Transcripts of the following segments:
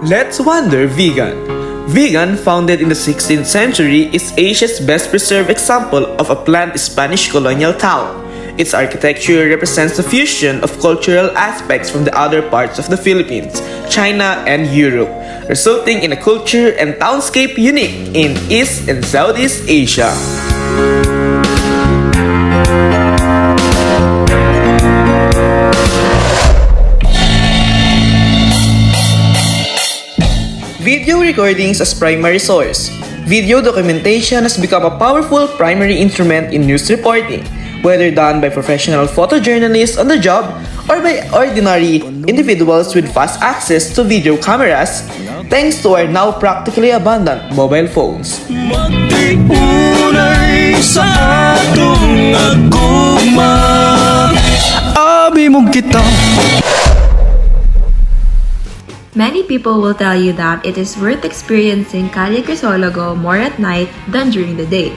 Let's wonder vegan. Vegan, founded in the 16th century, is Asia's best preserved example of a planned Spanish colonial town. Its architecture represents the fusion of cultural aspects from the other parts of the Philippines, China, and Europe, resulting in a culture and townscape unique in East and Southeast Asia. Video recordings as primary source. Video documentation has become a powerful primary instrument in news reporting, whether done by professional photojournalists on the job or by ordinary individuals with fast access to video cameras, thanks to our now practically abundant mobile phones. Magtipunay sa atong aguma, abi mong kita. Many people will tell you that it is worth experiencing Calle Crisologo more at night than during the day.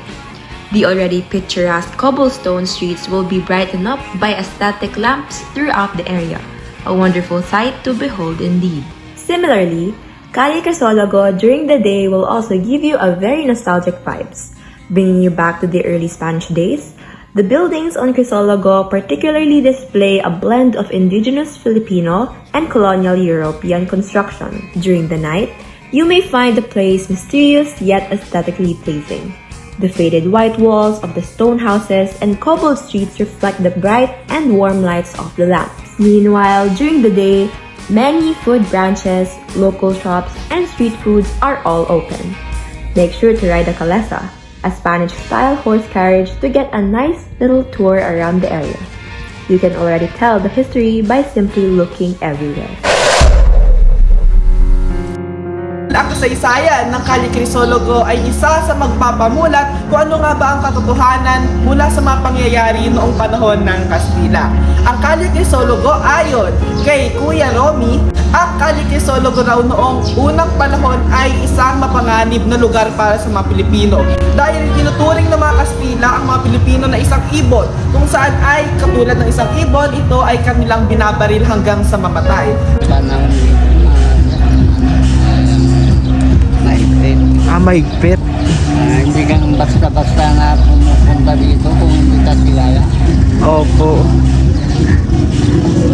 The already picturesque cobblestone streets will be brightened up by aesthetic lamps throughout the area, a wonderful sight to behold indeed. Similarly, Calle Crisologo during the day will also give you a very nostalgic vibes, bringing you back to the early Spanish days. The buildings on Crisologo particularly display a blend of indigenous Filipino and colonial European construction. During the night, you may find the place mysterious yet aesthetically pleasing. The faded white walls of the stone houses and cobbled streets reflect the bright and warm lights of the lamps. Meanwhile, during the day, many food branches, local shops, and street foods are all open. Make sure to ride a calesa, a Spanish-style horse carriage, to get a nice little tour around the area. You can already tell the history by simply looking everywhere. Ang kasaysayan ng Calle Crisologo ay isa sa magpapamulat kung ano nga ba ang katotohanan mula sa mga pangyayari noong panahon ng Kastila. Ang Calle Crisologo ayon kay Kuya Romy, ang Calle Crisologo raw noong unang panahon ay isang mapanganib na lugar para sa mga Pilipino. Dahil tinuturing ng mga Kastila ang mga Pilipino na isang ibon, kung saan ay katulad ng isang ibon, ito ay kanilang binabaril hanggang sa mamatay. Mahigpit. Hindi ka basta-basta na pumupunta dito kung hindi ka kilala. Opo.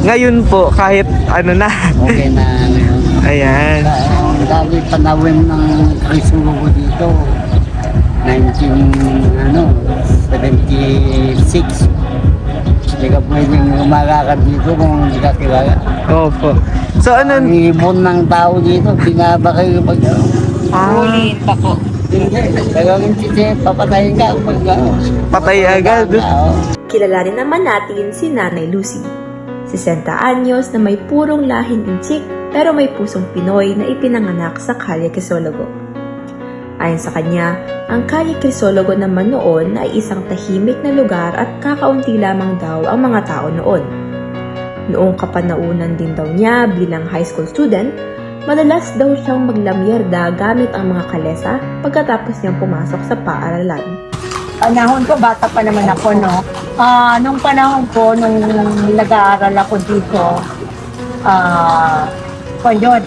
Ngayon po, kahit ano na. Okay na ano yun. Ayan. Dahil panawin ng Crisologo dito, 1976. Hindi ka pwedeng umalakad dito kung hindi ka kilala. Opo. So ano? Ang ibon ng tao dito, binabakay pag Ulit ako. hindi. Gagawin sisi, papatayin ka pag Patay agad. Kilalanin naman natin si Nanay Lucy. 60 anyos na may purong lahing inchik pero may pusong Pinoy na ipinanganak sa Calle Crisologo. Ayon sa kanya, ang Calle Crisologo naman noon ay isang tahimik na lugar at kakaunti lamang daw ang mga tao noon. Noong kapanaunan din daw niya bilang high school student, madalas daw siyang maglamyerda gamit ang mga kalesa pagkatapos niyang pumasok sa paaralan. Panahon ko, bata pa naman ako, no? Nung panahon ko, nung nag-aaral ako dito,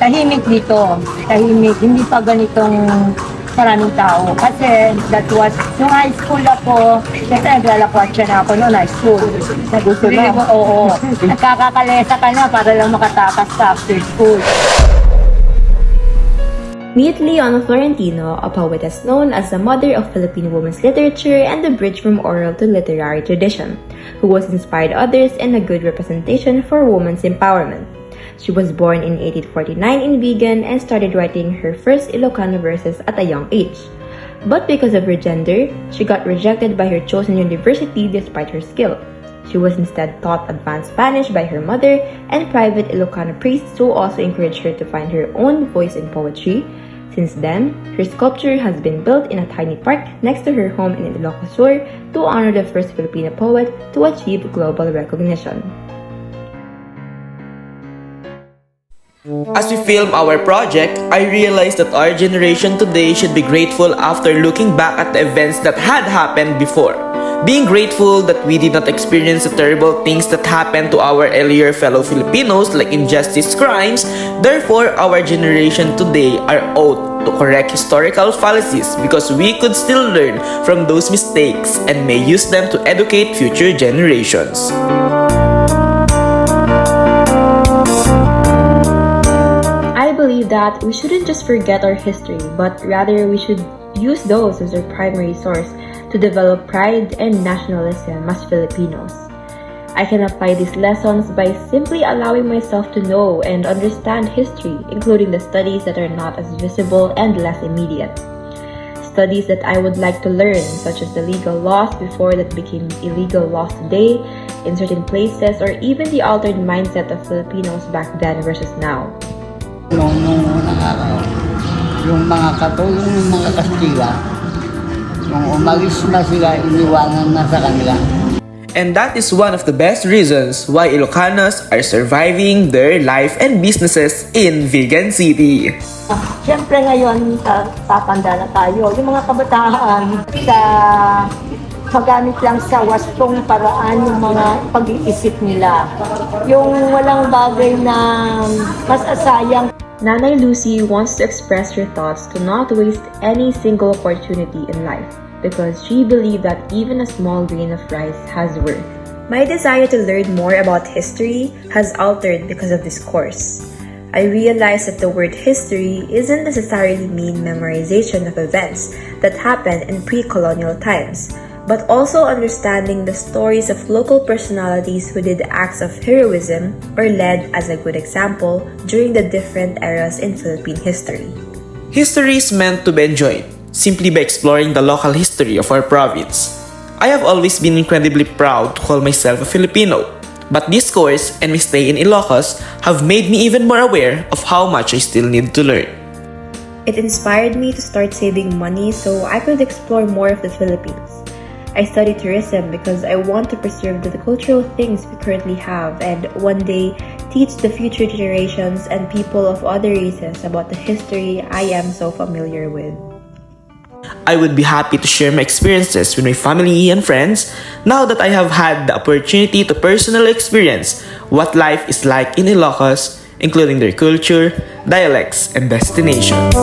tahimik dito. Tahimik, hindi pa ganitong maraming tao. Kasi that was, nung high school ako, kasi naglalakwat siya na ako noon, high school. Gusto na? Oo. Nagkakakalesa ka na para lang makatakas sa after school. Meet Leona Florentino, a poetess known as the mother of Philippine women's literature and the bridge from oral to literary tradition, who was inspired others and a good representation for women's empowerment. She was born in 1849 in Vigan and started writing her first Ilocano verses at a young age. But because of her gender, she got rejected by her chosen university despite her skill. She was instead taught advanced Spanish by her mother and private Ilocano priests who also encouraged her to find her own voice in poetry. Since then, her sculpture has been built in a tiny park next to her home in Ilocos Sur to honor the first Filipino poet to achieve global recognition. As we film our project, I realized that our generation today should be grateful after looking back at the events that had happened before. Being grateful that we did not experience the terrible things that happened to our earlier fellow Filipinos like injustice crimes. Therefore, our generation today are owed to correct historical fallacies because we could still learn from those mistakes and may use them to educate future generations. I believe that we shouldn't just forget our history, but rather we should use those as our primary source to develop pride and nationalism as Filipinos. I can apply these lessons by simply allowing myself to know and understand history, including the studies that are not as visible and less immediate. Studies that I would like to learn, such as the legal laws before that became illegal laws today in certain places, or even the altered mindset of Filipinos back then versus now. Nung unang araw, yung mga katulong ng mga Kastila, nung umalis na sila, iniwanan na sa kanila. And that is one of the best reasons why Ilocanos are surviving their life and businesses in Vigan City. Siyempre ngayon, tatanda na tayo. Yung mga kabataan sa magamit lang sa wastong paraan yung mga pag-iisip nila. Yung walang bagay na mas asayang. Nanay Lucy wants to express her thoughts to not waste any single opportunity in life because she believed that even a small grain of rice has worth. My desire to learn more about history has altered because of this course. I realized that the word history isn't necessarily mean memorization of events that happened in pre-colonial times, but also understanding the stories of local personalities who did acts of heroism or led as a good example during the different eras in Philippine history. History is meant to be enjoyed simply by exploring the local history of our province. I have always been incredibly proud to call myself a Filipino, but this course and my stay in Ilocos have made me even more aware of how much I still need to learn. It inspired me to start saving money so I could explore more of the Philippines. I study tourism because I want to preserve the cultural things we currently have and one day teach the future generations and people of other races about the history I am so familiar with. I would be happy to share my experiences with my family and friends now that I have had the opportunity to personally experience what life is like in Ilocos, including their culture, dialects, and destinations.